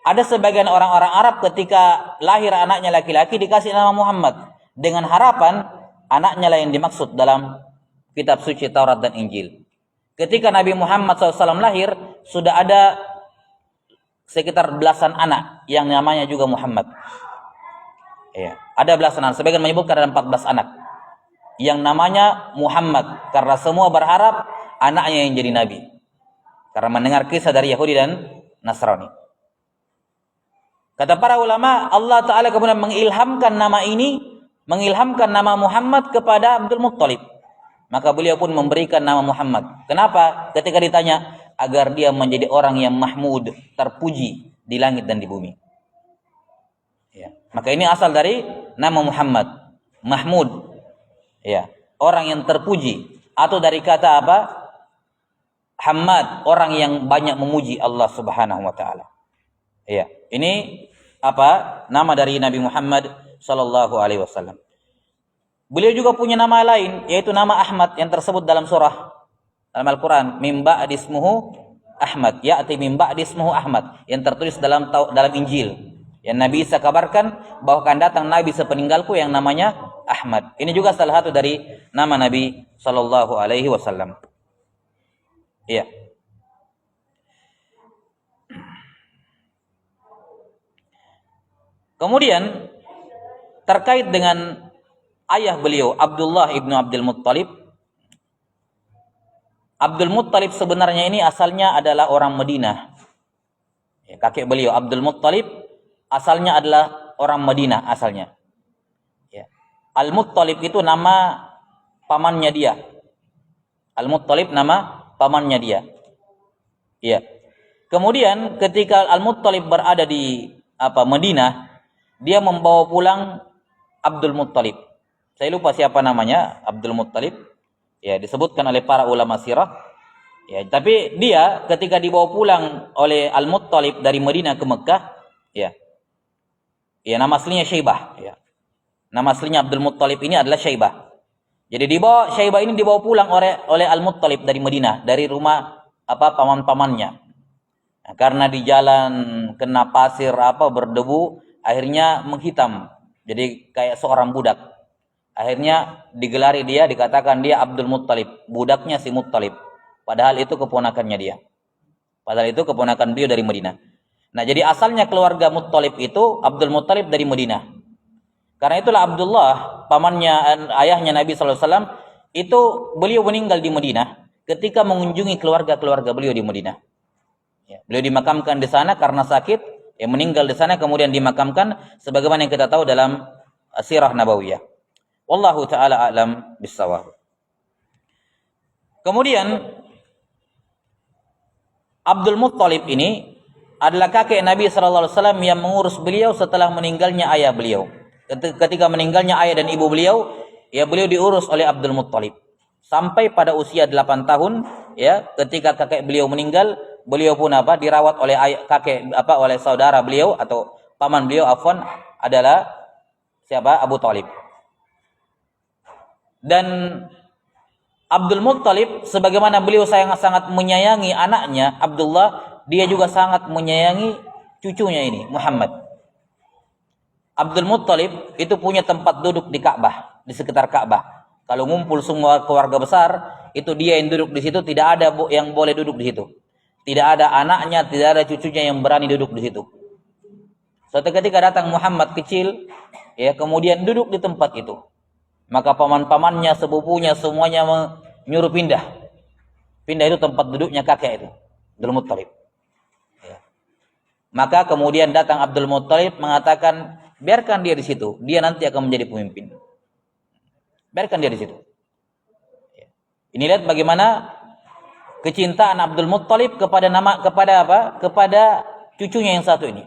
ada sebagian orang-orang Arab ketika lahir anaknya laki-laki dikasih nama Muhammad dengan harapan anaknya lah yang dimaksud dalam kitab suci Taurat dan Injil. ketika Nabi Muhammad SAW lahir, sudah ada sekitar belasan anak yang namanya juga Muhammad. Ya, ada belasan anak. Sebagian menyebutkan ada 14 anak yang namanya Muhammad, karena semua berharap anaknya yang jadi nabi, karena mendengar kisah dari Yahudi dan Nasrani. Kata para ulama, Allah Ta'ala kemudian mengilhamkan nama ini, mengilhamkan nama Muhammad kepada Abdul Muttalib. Maka beliau pun memberikan nama Muhammad. Kenapa? Ketika ditanya, agar dia menjadi orang yang mahmud, terpuji di langit dan di bumi. Ya. Maka ini asal dari nama Muhammad, Mahmud. Ya, orang yang terpuji. Atau dari kata apa? Hamad, orang yang banyak memuji Allah Subhanahu wa taala. Ya, ini apa? Nama dari Nabi Muhammad sallallahu alaihi wasallam. Beliau juga punya nama lain, yaitu nama Ahmad yang tersebut dalam surah dalam Al-Quran. Mim ba'di ismuhu Ahmad, ya'ti mim ba'di ismuhu Ahmad, yang tertulis dalam Injil. Yang Nabi Isa kabarkan bahwa akan datang Nabi sepeninggalku yang namanya Ahmad. Ini juga salah satu dari nama Nabi sallallahu alaihi wasallam. Iya. Kemudian terkait dengan ayah beliau Abdullah ibnu Abdul Muttalib. Abdul Muttalib sebenarnya ini asalnya adalah orang Madinah. Ya, kakek beliau Abdul Muttalib asalnya adalah orang Madinah asalnya. Ya. Al-Muttalib itu nama pamannya dia. Al-Muttalib nama pamannya dia. Ya. Kemudian ketika Al-Muttalib berada di Madinah, dia membawa pulang Abdul Muttalib. Saya lupa siapa namanya, Abdul Muttalib. Ya, disebutkan oleh para ulama sirah. Ya, tapi dia ketika dibawa pulang oleh Al-Muttalib dari Madinah ke Mekah, ya. Ya, nama aslinya Syaibah, ya. Nama aslinya Abdul Muttalib ini adalah Syaibah. Jadi Syaibah ini dibawa pulang oleh Al-Muttalib dari Madinah, dari rumah paman-pamannya. Nah, karena di jalan kena pasir berdebu, akhirnya menghitam. Jadi kayak seorang budak. Akhirnya digelari dia, dikatakan dia Abdul Muttalib, budaknya si Muttalib. Padahal itu keponakannya dia. Padahal itu keponakan beliau dari Madinah. Nah, jadi asalnya keluarga Muttalib itu Abdul Muttalib dari Madinah. Karena itulah Abdullah, pamannya, ayahnya Nabi SAW, itu beliau meninggal di Madinah ketika mengunjungi keluarga-keluarga beliau di Madinah. Ya, beliau dimakamkan di sana karena sakit, ya, meninggal di sana kemudian dimakamkan sebagaimana yang kita tahu dalam Sirah Nabawiyah. Wallahu ta'ala a'lam bissawab. Kemudian Abdul Muttalib ini adalah kakek Nabi SAW yang mengurus beliau setelah meninggalnya ayah beliau. Ketika meninggalnya ayah dan ibu beliau, ya, beliau diurus oleh Abdul Muttalib sampai pada usia 8 tahun, ya, ketika kakek beliau meninggal, beliau pun dirawat oleh oleh saudara beliau atau paman beliau adalah siapa? Abu Talib. Dan Abdul Muttalib sebagaimana beliau sangat menyayangi anaknya Abdullah, dia juga sangat menyayangi cucunya ini, Muhammad. Abdul Muttalib itu punya tempat duduk di Ka'bah, di sekitar Ka'bah. Kalau ngumpul semua keluarga besar, itu dia yang duduk di situ, tidak ada yang boleh duduk di situ. Tidak ada anaknya, tidak ada cucunya yang berani duduk di situ. Suatu ketika datang Muhammad kecil, ya, kemudian duduk di tempat itu. Maka paman-pamannya, sepupunya semuanya menyuruh pindah. Pindah itu tempat duduknya kakek itu, Abdul Muttalib. Maka kemudian datang Abdul Muttalib mengatakan, biarkan dia di situ, dia nanti akan menjadi pemimpin. Biarkan dia di situ. Ini lihat bagaimana kecintaan Abdul Muttalib kepada cucunya yang satu ini.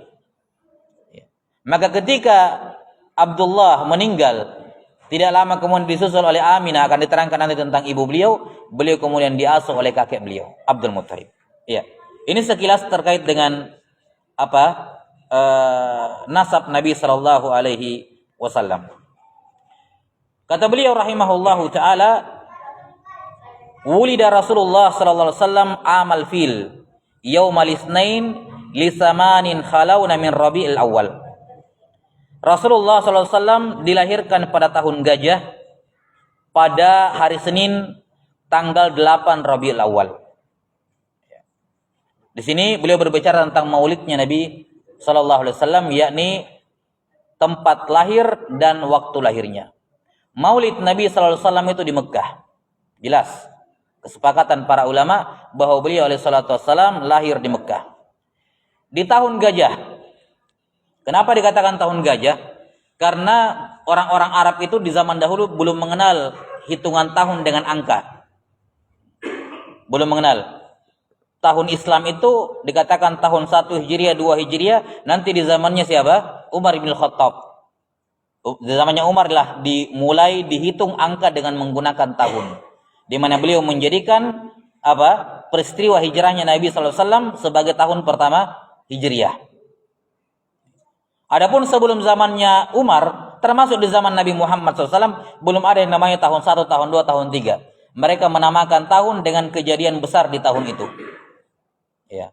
Maka ketika Abdullah meninggal, tidak lama kemudian disusul oleh Aminah, akan diterangkan nanti tentang ibu beliau. Beliau kemudian diasuh oleh kakek beliau, Abdul Muttalib. Ya, ini sekilas terkait dengan nasab Nabi sallallahu alaihi wasallam. Kata beliau rahimahullahu taala, wulida Rasulullah sallallahu alaihi wasallam amal fil yaumal itsnain li samanin khalawna min Rabiul Awal. Rasulullah sallallahu alaihi wasallam dilahirkan pada tahun gajah pada hari Senin tanggal 8 Rabiul Awal. Di sini beliau berbicara tentang maulidnya Nabi sallallahu alaihi wasallam, yakni tempat lahir dan waktu lahirnya. Maulid Nabi sallallahu alaihi wasallam itu di Mekah. Jelas kesepakatan para ulama bahwa beliau alaihi salatu wasallam lahir di Mekah. Di tahun gajah. Kenapa dikatakan tahun gajah? Karena orang-orang Arab itu di zaman dahulu belum mengenal hitungan tahun dengan angka. Belum mengenal. Tahun Islam itu dikatakan tahun 1 Hijriah, 2 Hijriah, nanti di zamannya siapa? Umar bin Khattab. Di zamannya Umar lah dimulai dihitung angka dengan menggunakan tahun. Di mana beliau menjadikan peristiwa hijrahnya Nabi sallallahu alaihi wasallam sebagai tahun pertama Hijriah. Adapun sebelum zamannya Umar, termasuk di zaman Nabi Muhammad SAW, belum ada yang namanya tahun 1, tahun 2, tahun 3. Mereka menamakan tahun dengan kejadian besar di tahun itu. Ya.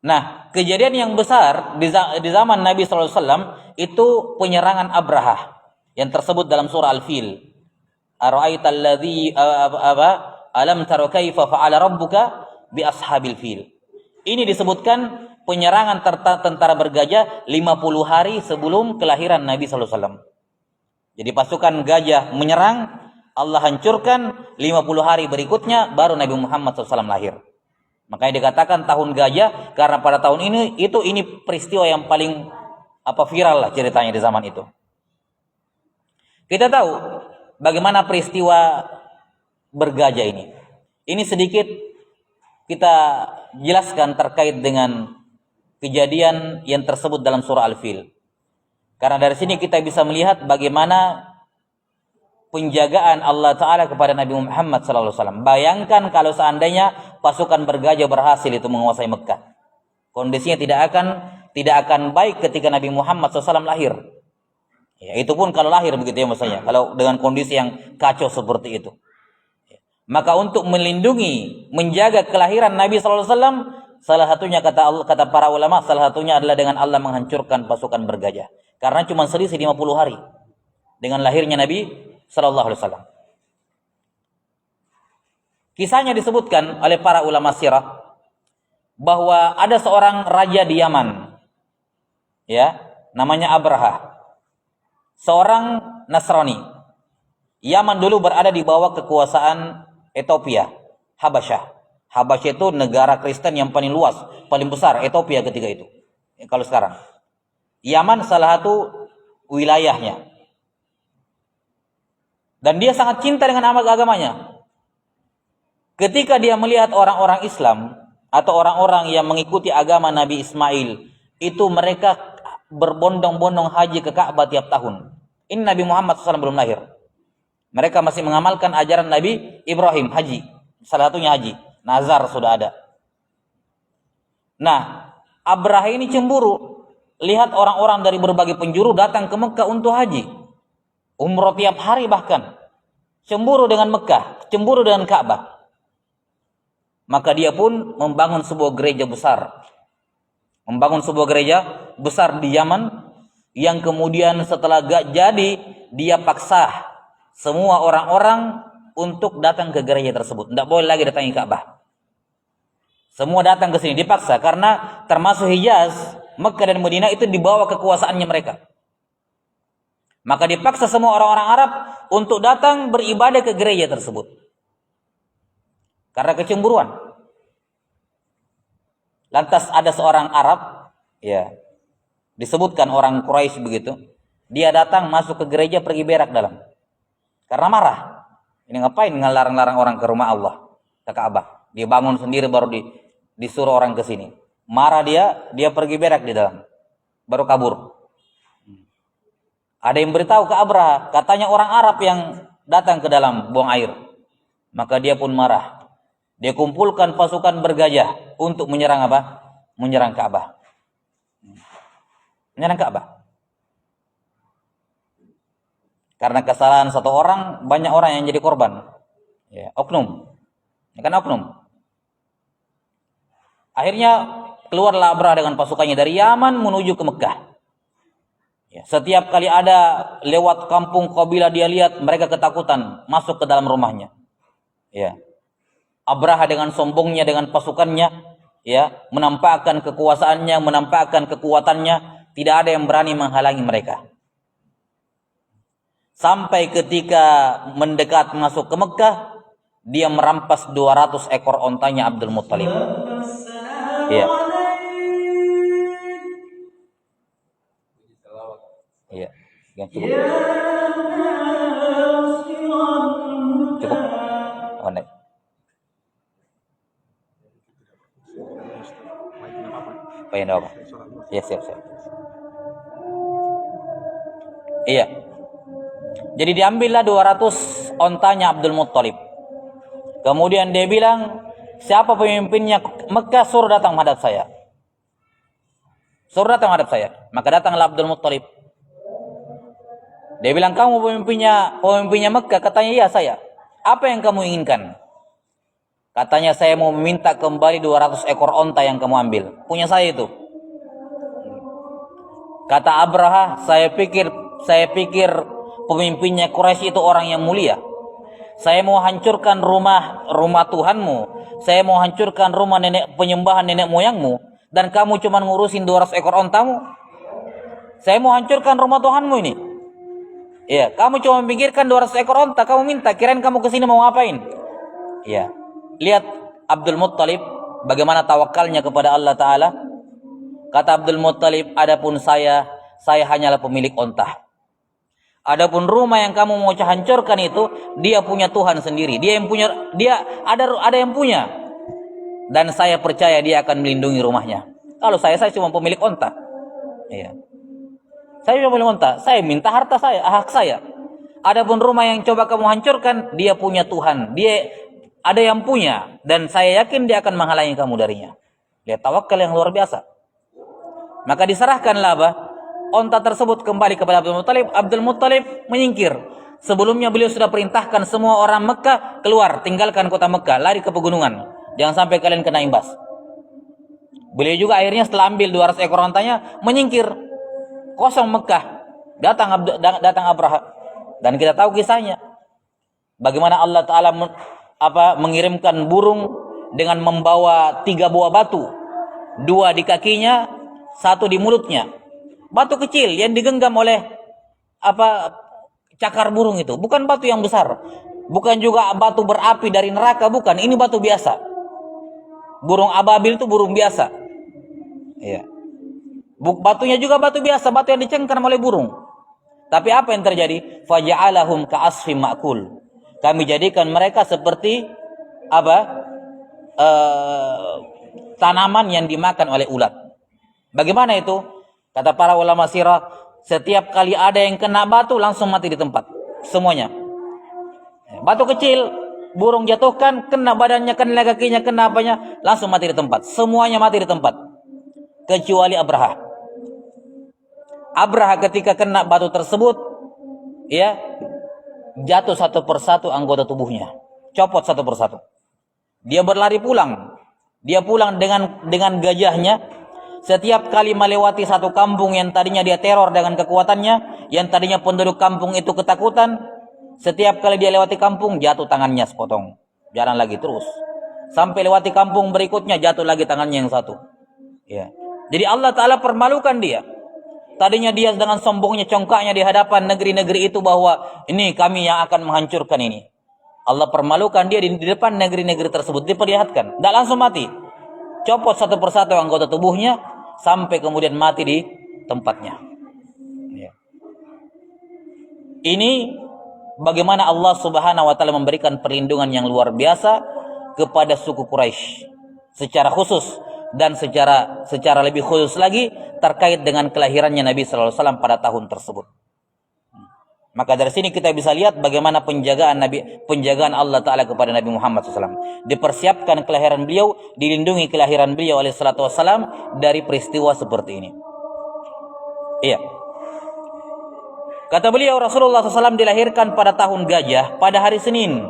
Nah, kejadian yang besar di zaman Nabi SAW itu penyerangan Abrahah yang tersebut dalam surah Al-Fil. Ara'aital ladzi alam tara kaifa fa'ala rabbuka bi ashabil fil. Ini disebutkan penyerangan tentara bergajah 50 hari sebelum kelahiran Nabi sallallahu alaihi wasallam. Jadi pasukan gajah menyerang, Allah hancurkan, 50 hari berikutnya baru Nabi Muhammad SAW lahir. Makanya dikatakan tahun gajah karena pada tahun ini peristiwa yang paling viral lah ceritanya di zaman itu. Kita tahu bagaimana peristiwa bergajah ini. Ini sedikit kita jelaskan terkait dengan kejadian yang tersebut dalam surah Al-Fil. Karena dari sini kita bisa melihat bagaimana penjagaan Allah Ta'ala kepada Nabi Muhammad SAW. Bayangkan kalau seandainya pasukan bergajah berhasil itu menguasai Mekah. Kondisinya tidak akan baik ketika Nabi Muhammad SAW lahir. Ya, itu pun kalau lahir begitu ya maksudnya. Kalau dengan kondisi yang kacau seperti itu. Maka untuk melindungi, menjaga kelahiran Nabi SAW, salah satunya kata para ulama, salah satunya adalah dengan Allah menghancurkan pasukan bergajah. Karena cuma selisih 50 hari dengan lahirnya Nabi sallallahu alaihi wasallam. Kisahnya disebutkan oleh para ulama sirah bahwa ada seorang raja di Yaman. Ya, namanya Abraha. Seorang Nasrani. Yaman dulu berada di bawah kekuasaan Ethiopia, Habasyah. Habasyah itu negara Kristen yang paling luas, paling besar, Ethiopia ketika itu. Kalau sekarang. Yaman salah satu wilayahnya. Dan dia sangat cinta dengan agamanya. Ketika dia melihat orang-orang Islam atau orang-orang yang mengikuti agama Nabi Ismail, itu mereka berbondong-bondong haji ke Ka'bah tiap tahun. Ini Nabi Muhammad SAW belum lahir. Mereka masih mengamalkan ajaran Nabi Ibrahim, haji. Salah satunya haji. Nazar sudah ada. Nah, Abraha ini cemburu. Lihat orang-orang dari berbagai penjuru datang ke Mekah untuk haji. Umroh tiap hari bahkan. Cemburu dengan Mekah. Cemburu dengan Ka'bah. Maka dia pun membangun sebuah gereja besar. Membangun sebuah gereja besar di Yaman. Yang kemudian setelah gak jadi, dia paksa semua orang-orang untuk datang ke gereja tersebut. Tidak boleh lagi datangi Ka'bah. Semua datang ke sini dipaksa karena termasuk Hijaz, Mekah dan Madinah itu di bawah kekuasaannya mereka. Maka dipaksa semua orang-orang Arab untuk datang beribadah ke gereja tersebut. Karena kecemburuan. Lantas ada seorang Arab, ya, disebutkan orang Quraisy begitu. Dia datang masuk ke gereja pergi berak dalam. Karena marah. Ini ngapain ngelarang-larang orang ke rumah Allah, ke Ka'bah. Dia bangun sendiri baru disuruh orang ke sini. Marah dia pergi berak di dalam. Baru kabur. Ada yang beritahu ke Abraha, katanya orang Arab yang datang ke dalam buang air. Maka dia pun marah. Dia kumpulkan pasukan bergajah untuk menyerang apa? Menyerang Ka'bah. Menyerang Ka'bah. Karena kesalahan satu orang, banyak orang yang jadi korban. Ya, oknum. Ini kan oknum. Akhirnya keluarlah Abraha dengan pasukannya dari Yaman menuju ke Mekah. Ya, setiap kali ada lewat kampung kabilah dia lihat, mereka ketakutan masuk ke dalam rumahnya. Ya. Abraha dengan sombongnya, dengan pasukannya, ya, menampakkan kekuasaannya, menampakkan kekuatannya, tidak ada yang berani menghalangi mereka. Sampai ketika mendekat masuk ke Mekah, dia merampas 200 ekor ontanya Abdul Muttalib. Iya. Iya. Yang cukup. Cukup. Oh, naik. Baik, apa? Iya, siap. Iya. Jadi diambillah 200 ontanya Abdul Muttalib. Kemudian dia bilang, siapa pemimpinnya Mekah, suruh datang menghadap saya. Suruh datang menghadap saya. Maka datanglah Abdul Muttalib. Dia bilang, kamu pemimpinnya Mekah? Katanya, iya saya. Apa yang kamu inginkan? Katanya, saya mau meminta kembali 200 ekor onta yang kamu ambil. Punya saya itu. Kata Abraha, saya pikir pemimpinnya Quraisy itu orang yang mulia. Saya mau hancurkan rumah Tuhanmu. Saya mau hancurkan rumah penyembahan nenek moyangmu. Dan kamu cuma ngurusin 200 ekor ontamu. Saya mau hancurkan rumah Tuhanmu ini. Iya, kamu cuma memikirkan 200 ekor onta. Kamu minta, kirain kamu kesini mau ngapain? Iya. Lihat Abdul Muttalib bagaimana tawakalnya kepada Allah Ta'ala. Kata Abdul Muttalib, adapun saya hanyalah pemilik onta. Adapun rumah yang kamu mau hancurkan itu, dia punya Tuhan sendiri. Dia ada yang punya. Dan saya percaya dia akan melindungi rumahnya. Kalau saya cuma pemilik onta. Iya. Saya cuma pemilik onta. Saya minta harta saya, hak saya. Adapun rumah yang coba kamu hancurkan, dia punya Tuhan. Dia ada yang punya. Dan saya yakin dia akan menghalangi kamu darinya. Lihat tawakal yang luar biasa. Maka diserahkanlah onta tersebut kembali kepada Abdul Muttalib. Abdul Muttalib menyingkir. Sebelumnya beliau sudah perintahkan semua orang Mekah keluar, tinggalkan kota Mekah, lari ke pegunungan. Jangan sampai kalian kena imbas. Beliau juga akhirnya setelah ambil 200 ekor ontanya, menyingkir. Kosong Mekah. Datang Abraha. Dan kita tahu kisahnya. Bagaimana Allah Ta'ala mengirimkan burung dengan membawa 3 buah batu. 2 di kakinya, 1 di mulutnya. Batu kecil yang digenggam oleh cakar burung itu. Bukan batu yang besar. Bukan juga batu berapi dari neraka. Bukan. Ini batu biasa. Burung ababil itu burung biasa. Iya. Batunya juga batu biasa. Batu yang dicengkram oleh burung. Tapi apa yang terjadi? Faja'alahum ka'asfim ma'kul. Kami jadikan mereka seperti tanaman yang dimakan oleh ulat. Bagaimana itu? Kata para ulama sirah, setiap kali ada yang kena batu langsung mati di tempat. Semuanya. Batu kecil, burung jatuhkan, kena badannya, kena kakinya, kena apanya, langsung mati di tempat. Semuanya mati di tempat. Kecuali Abraha. Abraha ketika kena batu tersebut, ya, jatuh satu persatu anggota tubuhnya. Copot satu persatu. Dia berlari pulang. Dia pulang dengan gajahnya. Setiap kali melewati satu kampung yang tadinya dia teror dengan kekuatannya, yang tadinya penduduk kampung itu ketakutan, setiap kali dia lewati kampung, jatuh tangannya sepotong. Jalan lagi terus. Sampai lewati kampung berikutnya, jatuh lagi tangannya yang satu. Ya. Jadi Allah Ta'ala permalukan dia. Tadinya dia dengan sombongnya, congkaknya di hadapan negeri-negeri itu bahwa ini kami yang akan menghancurkan ini. Allah permalukan dia di depan negeri-negeri tersebut. Diperlihatkan. Tidak langsung mati. Copot satu persatu anggota tubuhnya. Sampai kemudian mati di tempatnya. Ya. Ini bagaimana Allah Subhanahu wa Ta'ala memberikan perlindungan yang luar biasa kepada suku Quraisy secara khusus dan secara lebih khusus lagi terkait dengan kelahirannya Nabi sallallahu alaihi wasallam pada tahun tersebut. Maka dari sini kita bisa lihat bagaimana penjagaan Allah Ta'ala kepada Nabi Muhammad SAW. Dipersiapkan kelahiran beliau, dilindungi kelahiran beliau alaihi salatu wassalam dari peristiwa seperti ini. Iya. Kata beliau, Rasulullah SAW dilahirkan pada tahun gajah pada hari Senin.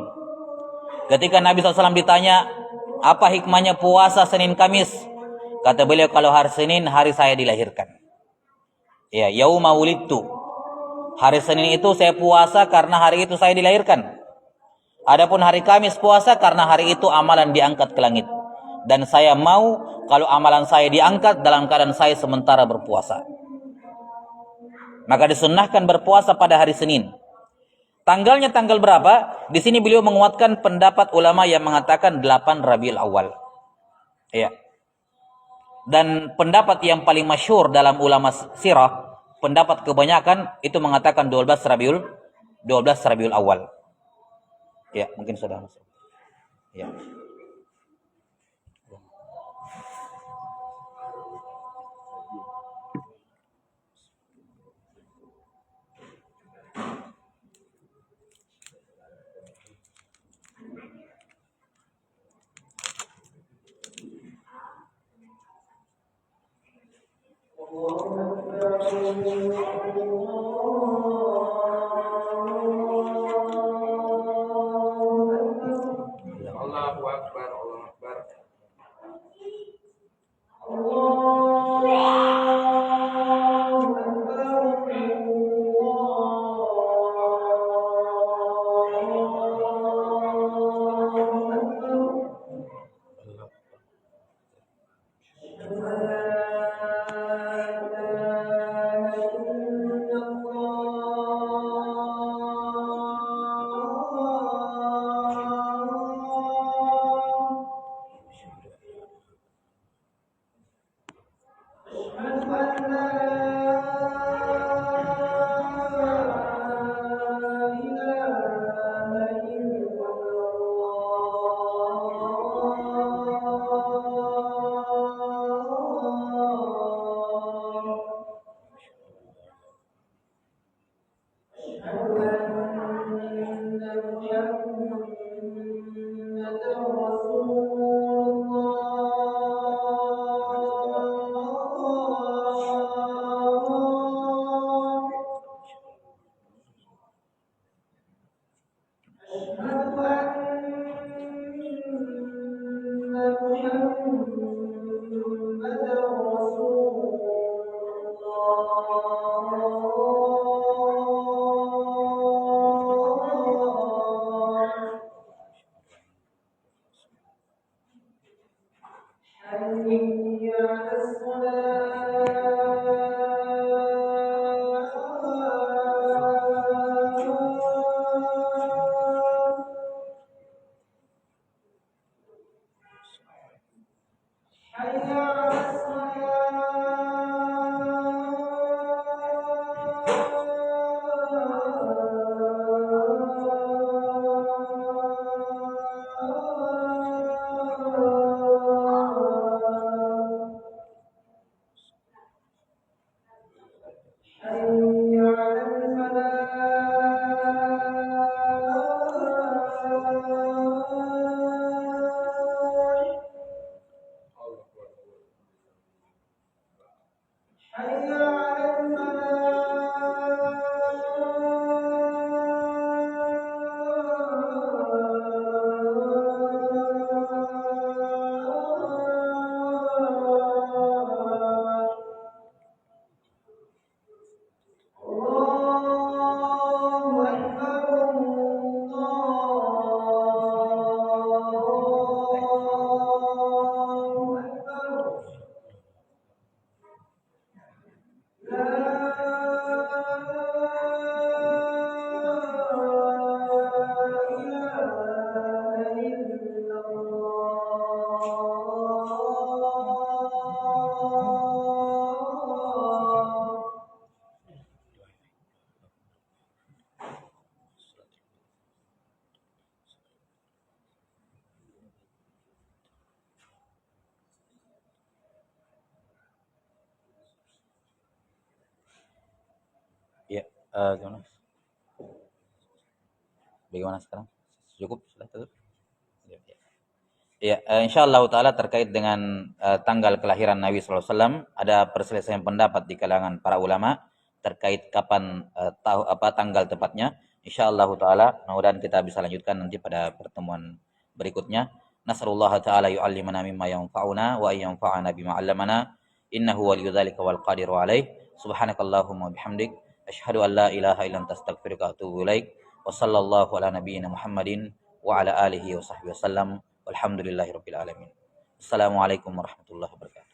Ketika Nabi SAW ditanya, apa hikmahnya puasa Senin Kamis? Kata beliau, kalau hari Senin, hari saya dilahirkan. Ya, yauma wulidtu. Hari Senin itu saya puasa karena hari itu saya dilahirkan. Adapun hari Kamis puasa karena hari itu amalan diangkat ke langit. Dan saya mau kalau amalan saya diangkat dalam keadaan saya sementara berpuasa. Maka disunnahkan berpuasa pada hari Senin. Tanggalnya tanggal berapa? Di sini beliau menguatkan pendapat ulama yang mengatakan 8 Rabiul Awal. Iya. Dan pendapat yang paling masyhur dalam ulama sirah, pendapat kebanyakan itu mengatakan 12 Rabiul Awal. Ya, mungkin sudah masuk. Ya. Allahu Akbar, Allahu Akbar. Ya, gimana? Bagaimana sekarang? Cukup sudah tutup? Ya, ya. Ya, insyaallah taala terkait dengan tanggal kelahiran Nabi sallallahu alaihi wasallam ada perselisihan pendapat di kalangan para ulama terkait kapan tanggal tepatnya. Insyaallah taala mudah-mudahan kita bisa lanjutkan nanti pada pertemuan berikutnya. Nasallallahu taala yu'allimana mimma yanfa'una wa yanfa'ana bima 'allamana innahu waliyudzalika wal qadiru alaih. Subhanakallahumma bihamdik asyhadu an la ilaha illa anta astaghfiruka wa atubu ilaik. Wa sallallahu ala nabiyyina Muhammadin wa ala alihi wa sahbihi wasallam. Walhamdulillahirabbil alamin. Assalamualaikum warahmatullahi wabarakatuh.